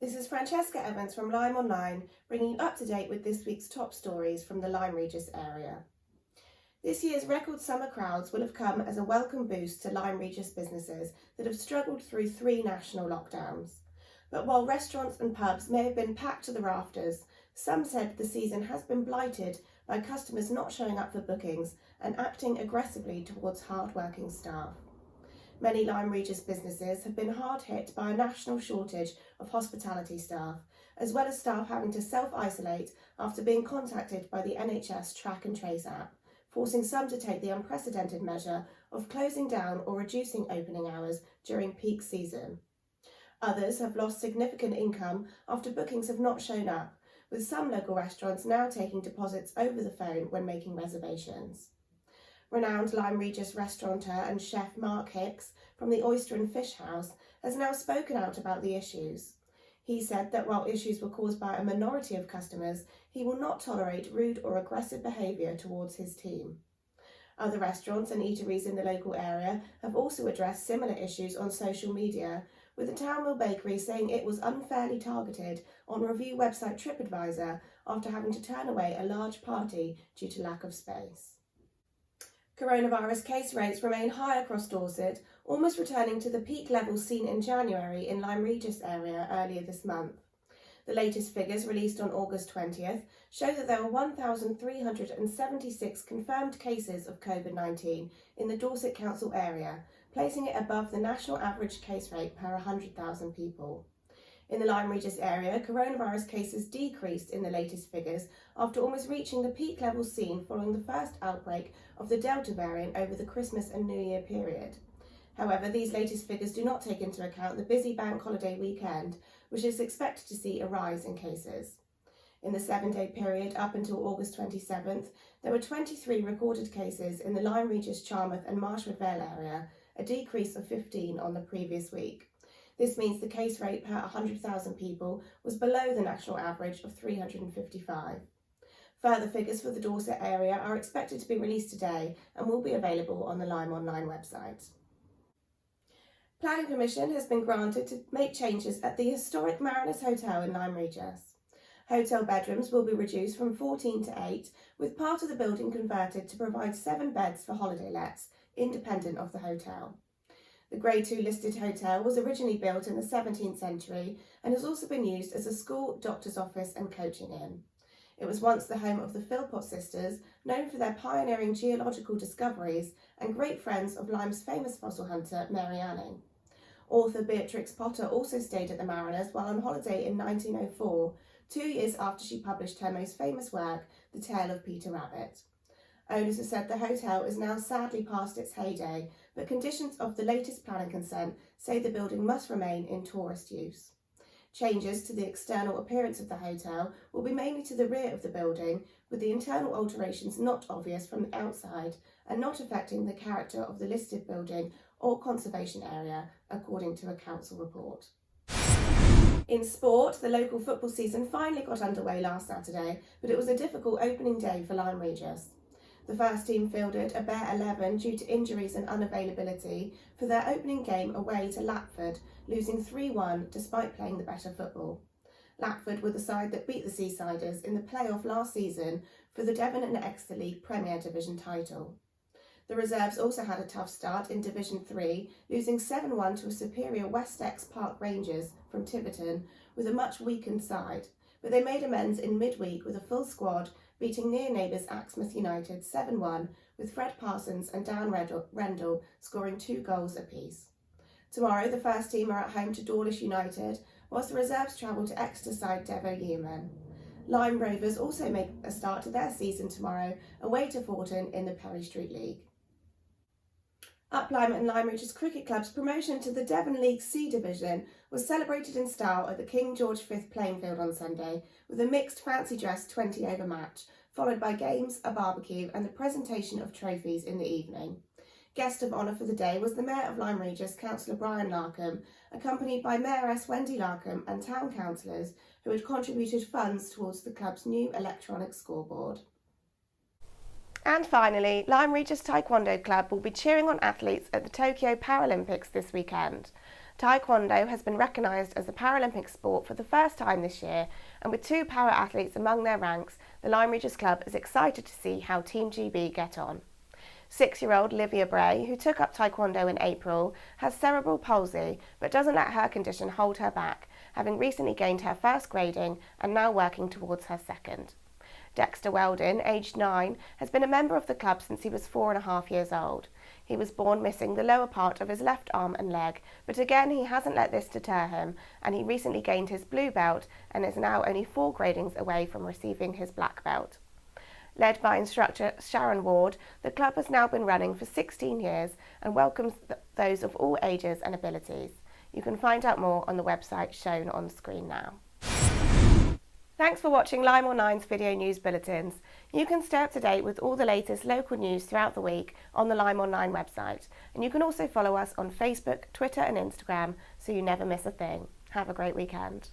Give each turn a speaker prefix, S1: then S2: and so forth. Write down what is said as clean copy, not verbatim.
S1: This is Francesca Evans from LymeOnline, bringing you up to date with this week's top stories from the Lyme Regis area. This year's record summer crowds will have come as a welcome boost to Lyme Regis businesses that have struggled through 3 national lockdowns. But while restaurants and pubs may have been packed to the rafters, some said the season has been blighted by customers not showing up for bookings and acting aggressively towards hard-working staff. Many Lyme Regis businesses have been hard hit by a national shortage of hospitality staff, as well as staff having to self-isolate after being contacted by the NHS Track and Trace app, forcing some to take the unprecedented measure of closing down or reducing opening hours during peak season. Others have lost significant income after bookings have not shown up, with some local restaurants now taking deposits over the phone when making reservations. Renowned Lyme Regis restaurateur and chef Mark Hicks from the Oyster and Fish House has now spoken out about the issues. He said that while issues were caused by a minority of customers, he will not tolerate rude or aggressive behaviour towards his team. Other restaurants and eateries in the local area have also addressed similar issues on social media, with the Town Mill Bakery saying it was unfairly targeted on review website TripAdvisor after having to turn away a large party due to lack of space. Coronavirus case rates remain high across Dorset, almost returning to the peak levels seen in January in Lyme Regis area earlier this month. The latest figures released on August 20th show that there were 1,376 confirmed cases of COVID-19 in the Dorset Council area, placing it above the national average case rate per 100,000 people. In the Lyme Regis area, coronavirus cases decreased in the latest figures after almost reaching the peak levels seen following the first outbreak of the Delta variant over the Christmas and New Year period. However, these latest figures do not take into account the busy bank holiday weekend, which is expected to see a rise in cases. In the 7-day period up until August 27th, there were 23 recorded cases in the Lyme Regis, Charmouth and Marshwood Vale area, a decrease of 15 on the previous week. This means the case rate per 100,000 people was below the national average of 355. Further figures for the Dorset area are expected to be released today and will be available on the LymeOnline website. Planning permission has been granted to make changes at the historic Mariners Hotel in Lyme Regis. Hotel bedrooms will be reduced from 14 to 8, with part of the building converted to provide 7 beds for holiday lets, independent of the hotel. The Grade 2 listed hotel was originally built in the 17th century and has also been used as a school, doctor's office and coaching inn. It was once the home of the Philpott sisters, known for their pioneering geological discoveries and great friends of Lyme's famous fossil hunter Mary Anning. Author Beatrix Potter also stayed at the Mariners while on holiday in 1904, 2 years after she published her most famous work, The Tale of Peter Rabbit. Owners have said the hotel is now sadly past its heyday, but conditions of the latest planning consent say the building must remain in tourist use. Changes to the external appearance of the hotel will be mainly to the rear of the building, with the internal alterations not obvious from the outside and not affecting the character of the listed building or conservation area, according to a council report. In sport, the local football season finally got underway last Saturday, but it was a difficult opening day for Lyme Regis. The first team fielded a bare 11 due to injuries and unavailability for their opening game away to Lapford, losing 3-1 despite playing the better football. Lapford were the side that beat the Seasiders in the playoff last season for the Devon and Exeter League Premier Division title. The reserves also had a tough start in Division 3, losing 7-1 to a superior Westex Park Rangers from Tiverton with a much weakened side, but they made amends in midweek with a full squad, beating near neighbours Axmouth United 7-1, with Fred Parsons and Dan Rendell scoring 2 goals apiece. Tomorrow, the first team are at home to Dawlish United, whilst the reserves travel to Exeter side Devo Newman. Lyme Rovers also make a start to their season tomorrow, away to Forton in the Perry Street League. Up Lyme and Lyme Regis Cricket Club's promotion to the Devon League C Division was celebrated in style at the King George V playing field on Sunday, with a mixed fancy dress 20-over match, followed by games, a barbecue and the presentation of trophies in the evening. Guest of honour for the day was the Mayor of Lyme Regis, Councillor Brian Larkham, accompanied by Mayoress Wendy Larkham and town councillors who had contributed funds towards the club's new electronic scoreboard. And finally, Lyme Regis Taekwondo Club will be cheering on athletes at the Tokyo Paralympics this weekend. Taekwondo has been recognised as a Paralympic sport for the first time this year, and with 2 para-athletes among their ranks, the Lyme Regis Club is excited to see how Team GB get on. 6-year-old Livia Bray, who took up Taekwondo in April, has cerebral palsy but doesn't let her condition hold her back, having recently gained her first grading and now working towards her second. Dexter Weldon, aged 9, has been a member of the club since he was 4.5 years old. He was born missing the lower part of his left arm and leg, but again he hasn't let this deter him, and he recently gained his blue belt and is now only 4 gradings away from receiving his black belt. Led by instructor Sharon Ward, the club has now been running for 16 years and welcomes those of all ages and abilities. You can find out more on the website shown on screen now. Thanks for watching LymeOnline's video news bulletins. You can stay up to date with all the latest local news throughout the week on the LymeOnline website, and you can also follow us on Facebook, Twitter and Instagram so you never miss a thing. Have a great weekend.